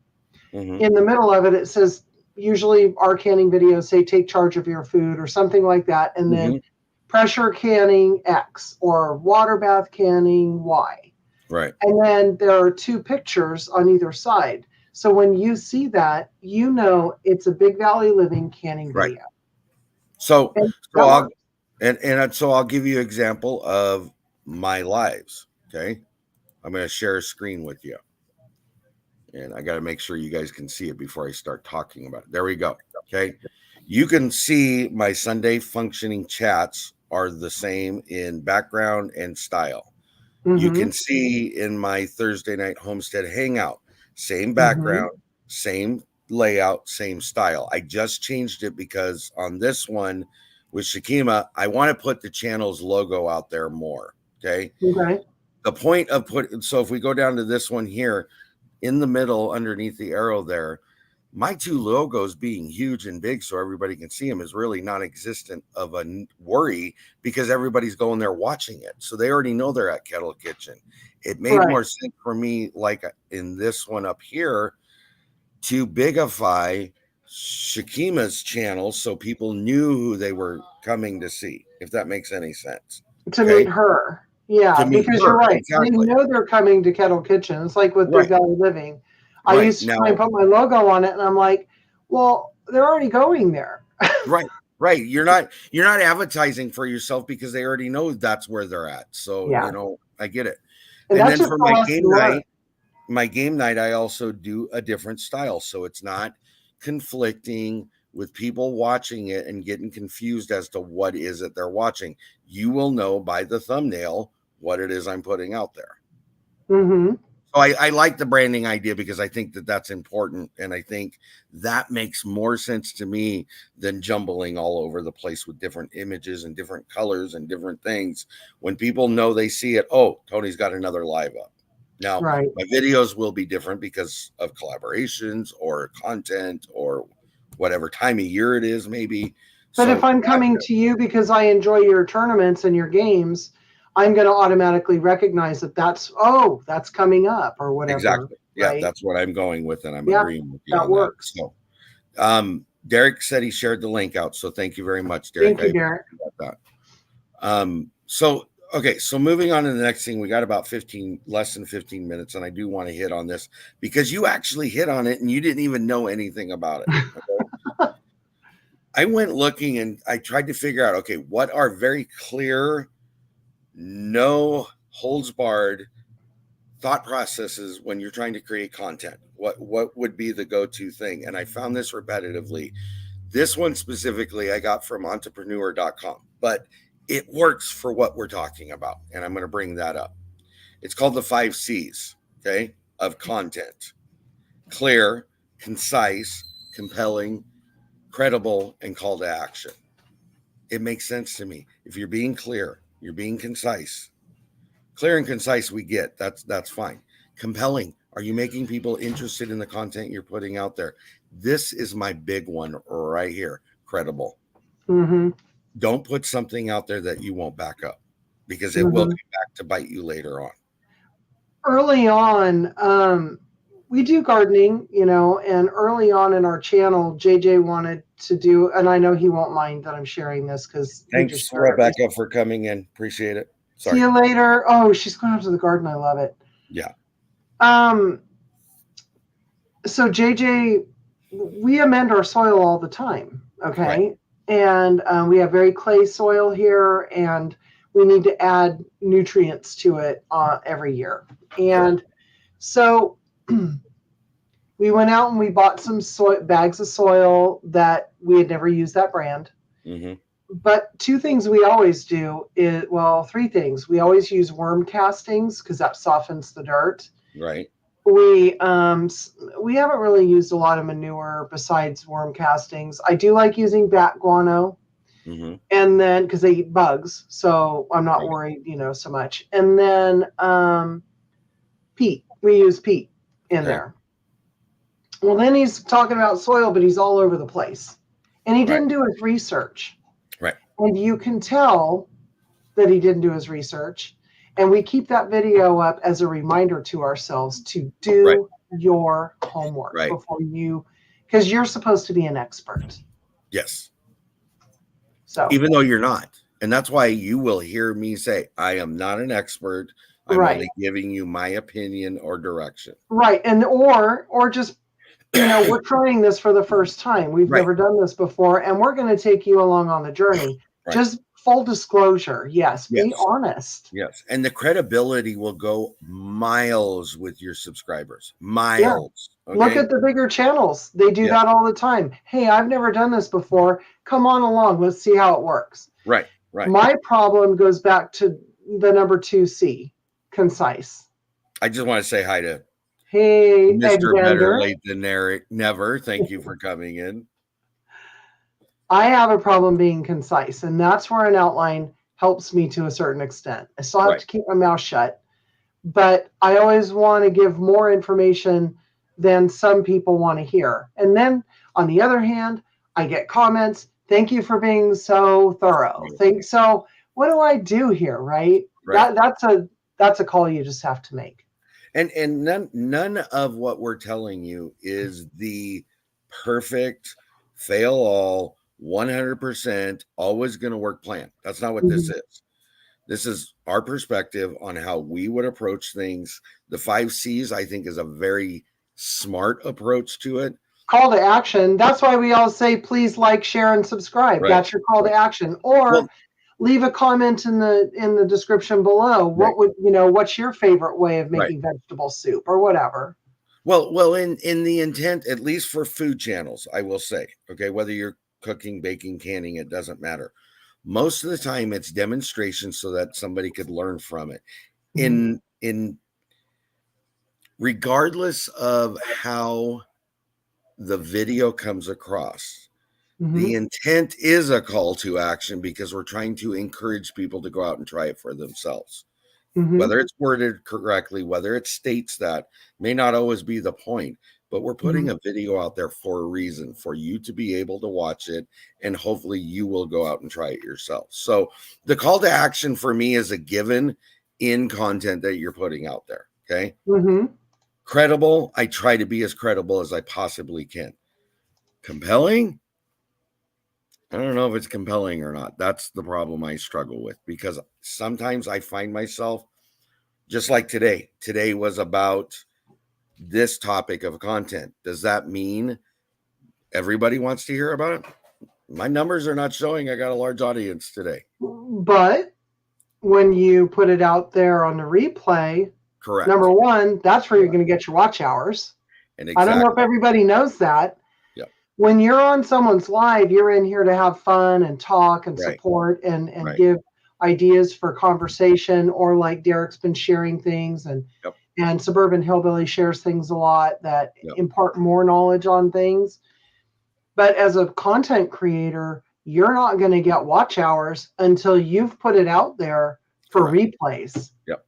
in the middle of it, it says, usually our canning videos say take charge of your food or something like that. And then pressure canning X or water bath canning Y. Right. And then there are two pictures on either side. So when you see that, you know it's a Big Valley Living canning video. So I'll give you an example of my lives. Okay. I'm going to share a screen with you. And I got to make sure you guys can see it before I start talking about it. There we go. Okay. You can see my Sunday functioning chats are the same in background and style. You can see in my Thursday night homestead hangout, same background, same layout, same style. I just changed it because on this one with Shakima, I want to put the channel's logo out there more. Okay. The point of so if we go down to this one here, in the middle underneath the arrow there, my two logos being huge and big so everybody can see them is really non-existent of a worry because everybody's going there watching it. So they already know they're at Kettle Kitchen. It made more sense for me, like in this one up here, to bigify Shakima's channel so people knew who they were coming to see, if that makes any sense. To meet her. Yeah, because you're right. Exactly. They know they're coming to Kettle Kitchen. It's like with Big Valley Living. I used to try and put my logo on it, and I'm like, well, they're already going there. Right. You're not advertising for yourself because they already know that's where they're at. So, I get it. And then for my game night, I also do a different style. So it's not conflicting with people watching it and getting confused as to what is it they're watching. You will know by the thumbnail what it is I'm putting out there. Mm-hmm. So I like the branding idea because I think that that's important. And I think that makes more sense to me than jumbling all over the place with different images and different colors and different things. When people know they see it, oh, Tony's got another live up. Now, Right. my videos will be different because of collaborations or content or whatever time of year it is, maybe. But if So, I'm coming to you because I enjoy your tournaments and your games, I'm going to automatically recognize that that's coming up or whatever, exactly. Yeah, right? that's what I'm going with. And I'm Yeah, agreeing with you that on that. works. So, Derek said he shared the link out, so thank you very much, Derek. Thank you, Derek. That. So moving on to the next thing, we got about less than 15 minutes, and I do want to hit on this because you actually hit on it and you didn't even know anything about it. Okay? I went looking and I tried to figure out, okay, what are very clear, no holds barred thought processes when you're trying to create content? What would be the go-to thing? And I found this repetitively. This one specifically I got from entrepreneur.com, but it works for what we're talking about. And I'm going to bring that up. It's called the 5 C's, okay, of content: clear, concise, compelling, credible, and call to action. It makes sense to me. If you're being clear, you're being concise. Clear and concise, we get. That's fine. Compelling. Are you making people interested in the content you're putting out there? This is my big one right here. Credible. Mm-hmm. Don't put something out there that you won't back up because it will Mm-hmm. come back to bite you later on. Early on, we do gardening, and early on in our channel, JJ wanted to do, and I know he won't mind that I'm sharing this because Thanks, Rebecca, for coming in. Appreciate it. Sorry. See you later. Oh, she's going out to the garden. I love it. Yeah. So JJ, we amend our soil all the time. Okay. Right. And we have very clay soil here, and we need to add nutrients to it every year. And so we went out and we bought some bags of soil that we had never used that brand. Mm-hmm. But 2 things we always do is, well, 3 things. We always use worm castings because that softens the dirt. Right. We haven't really used a lot of manure besides worm castings. I do like using bat guano, and then because they eat bugs, so I'm not worried, so much. And then peat. We use peat in there. Well, then he's talking about soil, but he's all over the place, and he didn't do his research. Right. And you can tell that he didn't do his research. And we keep that video up as a reminder to ourselves to do your homework before because you're supposed to be an expert. Yes. So even though you're not. And that's why you will hear me say, I am not an expert. I'm only giving you my opinion or direction. Right. And or just, we're trying this for the first time. We've never done this before, and we're going to take you along on the journey. Just full disclosure. Yes. Be honest. Yes. And the credibility will go miles with your subscribers. Miles. Yeah. Okay? Look at the bigger channels. They do that all the time. Hey, I've never done this before. Come on along. Let's see how it works. Right. My problem goes back to the number 2C, concise. I just want to say hi to Mr. Better Late Than Never. Thank you for coming in. I have a problem being concise, and that's where an outline helps me to a certain extent. I still have to keep my mouth shut, but I always want to give more information than some people want to hear. And then on the other hand, I get comments. Thank you for being so thorough. So what do I do here? Right. That's a call you just have to make. And none of what we're telling you is the perfect fail all 100% always going to work plan. That's not what this is. This is our perspective on how we would approach things. The 5 C's, I think, is a very smart approach to it. Call to action. That's why we all say, please like, share, and subscribe. That's your call to action. Or leave a comment in the description below. What would what's your favorite way of making vegetable soup or whatever? Well, in the intent, at least for food channels, I will say, okay, whether you're cooking, baking, canning, it doesn't matter. Most of the time, it's demonstration so that somebody could learn from it. Mhm. In regardless of how the video comes across, the Mhm. intent is a call to action because we're trying to encourage people to go out and try it for themselves. Mhm. Whether it's worded correctly, whether it states that, may not always be the point, but we're putting Mhm. a video out there for a reason, for you to be able to watch it, and hopefully you will go out and try it yourself. So the call to action for me is a given in content that you're putting out there. Okay. Mhm. Credible. I try to be as credible as I possibly can. Compelling. I don't know if it's compelling or not. That's the problem I struggle with, because sometimes I find myself just like today. Today was about this topic of content. Does that mean everybody wants to hear about it? My numbers are not showing I got a large audience today. But when you put it out there on the replay, number Correct. one, that's where you're Correct. going to get your watch hours. And I don't know if exactly. everybody knows that. Yep. When you're on someone's live, you're in here to have fun and talk and Right. support and Right. give ideas for conversation, or like Derek's been sharing things, Yep. and Suburban Hillbilly shares things a lot that Yep. impart more knowledge on things. But as a content creator, you're not going to get watch hours until you've put it out there for Correct. replays. Yep.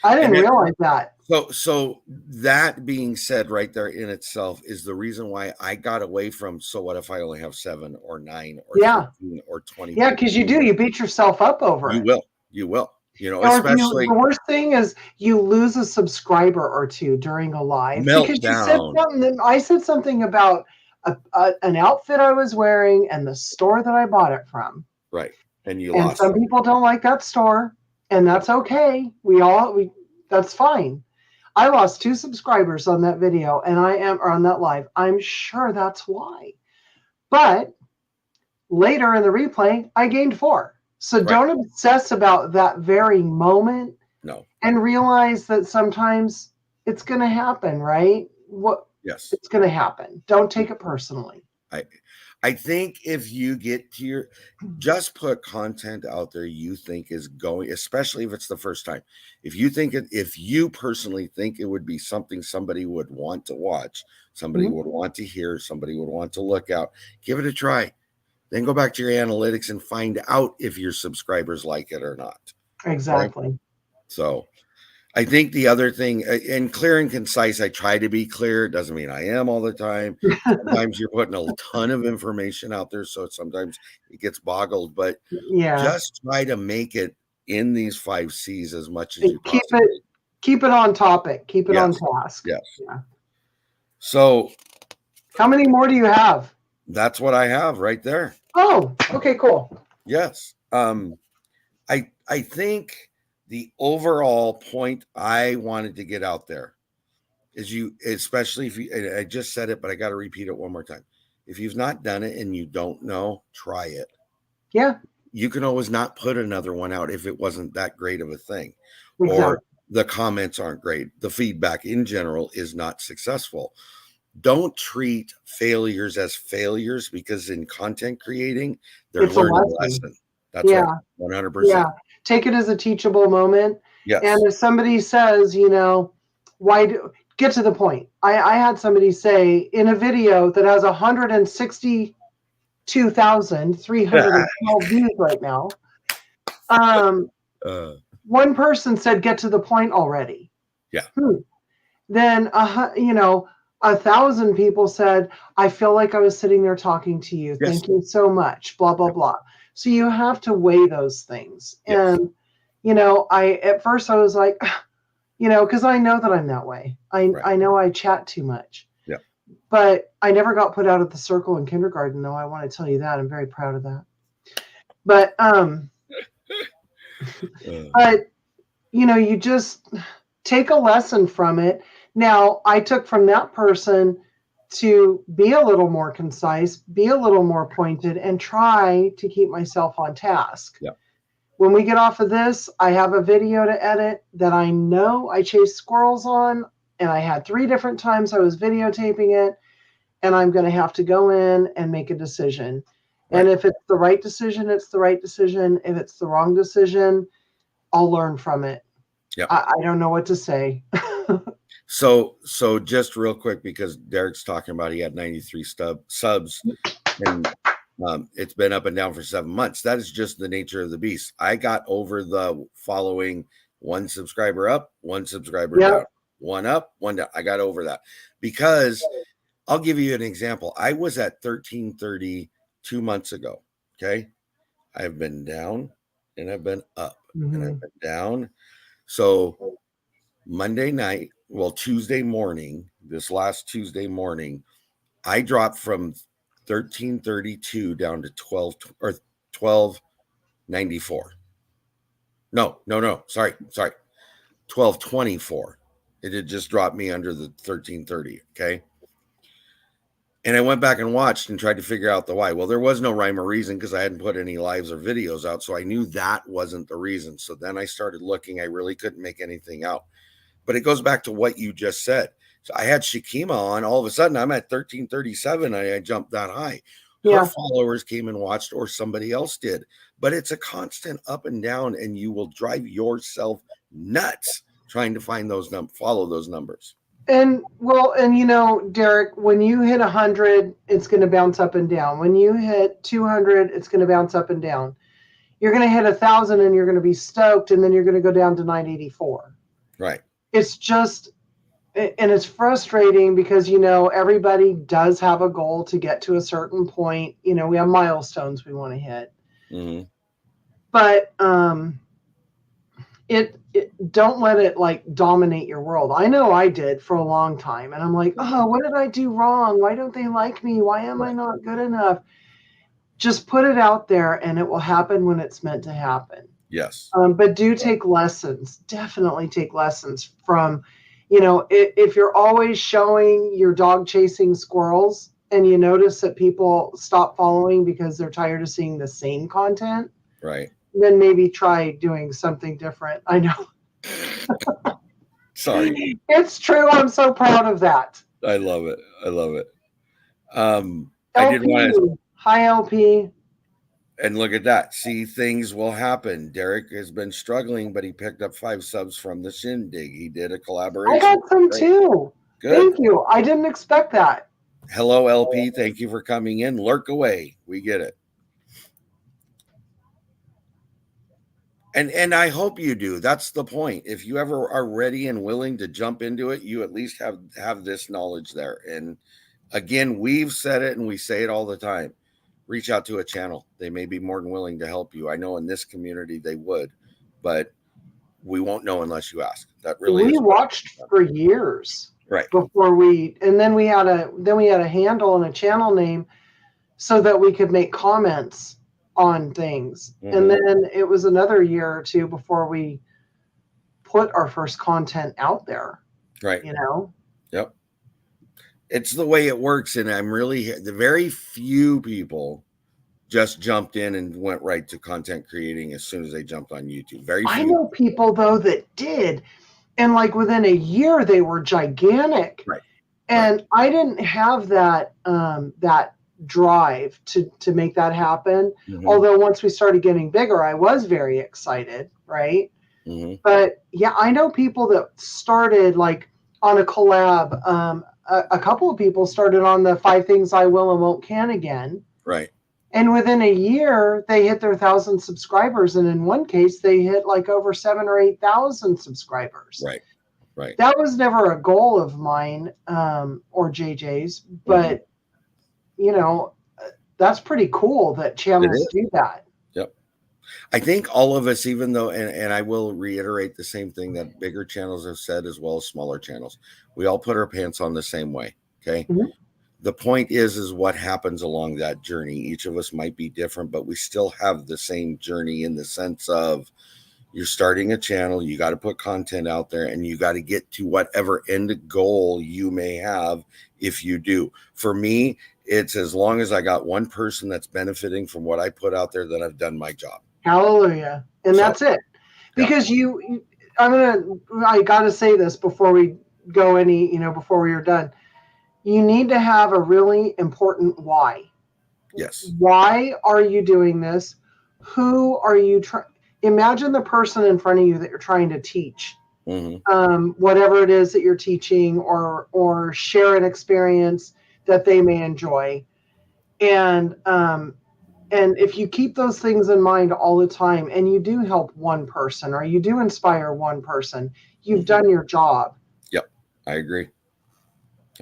I And didn't realize that. so that being said, right there in itself is the reason why I got away from, so what if I only have 7 or 9 or Yeah. 13 or 20 Yeah, people because you do. viewing? You beat yourself up over You it. will. You will. Or if you, the Especially worst thing is you lose a subscriber or two during a live because you said meltdown. something. I said something about an outfit I was wearing and the store that I bought it from. Right. And you And lost some them. people don't like that store, and Yep. that's okay. That's fine. I lost 2 subscribers on that video, and or on that live. I'm sure that's why. But later in the replay, I gained 4. So Right. don't obsess about that very moment, No. and realize that sometimes it's going to happen, right? What Yes. It's going to happen. Don't take it personally. I I think if you get to your, just put content out there you think is going, especially if it's the first time. If you personally think it would be something somebody would want to watch, somebody Mhm. would want to hear, somebody would want to look out, give it a try. Then go back to your analytics and find out if your subscribers like it or not. Okay. Exactly. So I think the other thing, and clear and concise, I try to be clear. It doesn't mean I am all the time. Sometimes you're putting a ton of information out there, so sometimes it gets boggled, but Yeah. just try to make it in these 5 C's as much as you Keep it possibly. keep it on topic. Keep it on Yes. task. Yes. Yeah. So How many more do you have? that's what I have right there. Oh, okay, cool. Yes. I think the overall point I wanted to get out there is, you, especially if you, I just said it, but I got to repeat it one more time. If you've not done it and you don't know, try it. Yeah, You can always not put another one out if it wasn't that great of a thing, or exactly. the comments aren't great. The feedback in general is not successful. Don't treat failures as failures, because in content creating, they're It's a learning lesson. lesson. That's Yeah, right. yeah. 100%. Take it as a teachable moment. And Yes. if somebody says, why get to the point? I had somebody say in a video that has 162,312 views right now. uh, One person said, "Get to the point already." yeah. Then 1,000 people said, "I feel like I was sitting there talking to you. Yes. Thank you so much." Blah blah Yep. blah. So you have to weigh those things. Yes. And I at first I was like, because I know that I'm that way. Right. I know I chat too much. Yep. But I never got put out of the circle in kindergarten, though. I want to tell you that. I'm very proud of that. But Uh, but you just take a lesson from it. Now, I took from that person to be a little more concise, be a little more pointed, and try to keep myself on task. yeah. When we get off of this, I have a video to edit that I know I chase squirrels on. and I had 3 different times I was videotaping it, and I'm going to have to go in and make a decision. And Right. if it's the right decision, it's the right decision. If it's the wrong decision, I'll learn from it. Yep. I don't know what to say. So just real quick, because Derek's talking about he had 93 subs, and it's been up and down for 7 months. That is just the nature of the beast. I got over the following 1 subscriber up, 1 subscriber Yep. down, 1 up, 1 down. I got over that because I'll give you an example. I was at 1330 2 months ago. Okay. I've been down and I've been up and I've been down. So Monday night, well, Tuesday morning, this last Tuesday morning, I dropped from 1332 down to 12 or 1294. No, sorry. 1224. It had just dropped me under the 1330. Okay. And I went back and watched and tried to figure out the why. Well, there was no rhyme or reason because I hadn't put any lives or videos out. So I knew that wasn't the reason. So then I started looking. I really couldn't make anything out. But it goes back to what you just said. So I had Shakima on. All of a sudden, I'm at 1337. I jumped that high. Her followers came and watched, or somebody else did. But it's a constant up and down, and you will drive yourself nuts trying to find those follow those numbers. And Derek, when you hit 100, it's going to bounce up and down. When you hit 200, it's going to bounce up and down. You're going to hit 1,000 and you're going to be stoked, and then you're going to go down to 984. Right. It's just, and it's frustrating because, everybody does have a goal to get to a certain point. We have milestones we want to hit. Mm-hmm. But don't let it like dominate your world. I know I did for a long time, and I'm like, oh, what did I do wrong? Why don't they like me? Why am I not good enough? Just put it out there, and it will happen when it's meant to happen. Yes. But do take lessons. Definitely take lessons from, if you're always showing your dog chasing squirrels and you notice that people stop following because they're tired of seeing the same content. Right. Then maybe try doing something different. I know. Sorry. It's true. I'm so proud of that. I love it. LP, I did want to. Hi, LP. And look at that. See, things will happen. Derek has been struggling, but he picked up 5 subs from the Shindig. He did a collaboration. I got some too. Good. Thank you. I didn't expect that. Hello, LP. Thank you for coming in. Lurk away. We get it. And I hope you do. That's the point. If you ever are ready and willing to jump into it, you at least have this knowledge there. And again, we've said it and we say it all the time. Reach out to a channel. They may be more than willing to help you. I know in this community they would, but we won't know unless you ask. That really we watched for years. Right. Before then we had a handle and a channel name so that we could make comments on things. Mm-hmm. And then it was another year or two before we put our first content out there. Right. Yep. It's the way it works. And the very few people just jumped in and went right to content creating as soon as they jumped on YouTube. Very few. I know people though that did. And like within a year they were gigantic. Right. And right. I didn't have that drive to make that happen. Mm-hmm. Although once we started getting bigger, I was very excited, right? Mm-hmm. But yeah, I know people that started like on a collab. A couple of people started on the 5 Things I Will and Won't Can Again. Right. And within a year, they hit their 1,000 subscribers. And in one case, they hit like over 7,000 or 8,000 subscribers. Right. Right. That was never a goal of mine or JJ's, but that's pretty cool that channels do that. Yep. I think all of us, even though, and I will reiterate the same thing that bigger channels have said as well as smaller channels, we all put our pants on the same way. Okay. Mm-hmm. The point is what happens along that journey. Each of us might be different, but we still have the same journey in the sense of you're starting a channel, you got to put content out there, and you got to get to whatever end goal you may have if you do. For me, it's as long as I got one person that's benefiting from what I put out there, then I've done my job. Hallelujah. And that's it. Because I got to say this before we go any, before we are done, you need to have a really important why. Yes. Why are you doing this? Who are you trying? Imagine the person in front of you that you're trying to teach, Hmm. whatever it is that you're teaching, or share an experience that they may enjoy. And if you keep those things in mind all the time, and you do help one person or you do inspire one person, you've Hmm. done your job. Yep. I agree.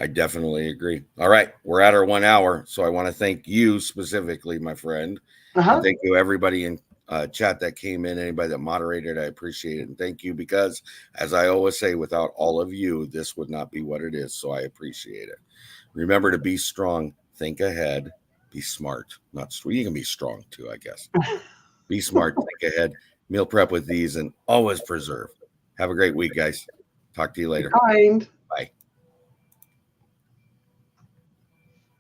I definitely agree. All right. We're at our 1 hour. So I want to thank you specifically, my friend. And Uh-huh. thank you, everybody in chat that came in, anybody that moderated. I appreciate it. And thank you because, as I always say, without all of you, this would not be what it is. So I appreciate it. Remember to be strong, think ahead, be smart. Not you can be strong too, I guess. Be smart, think ahead, meal prep with these, and always preserve. Have a great week, guys. Talk to you Be later. kind. Bye.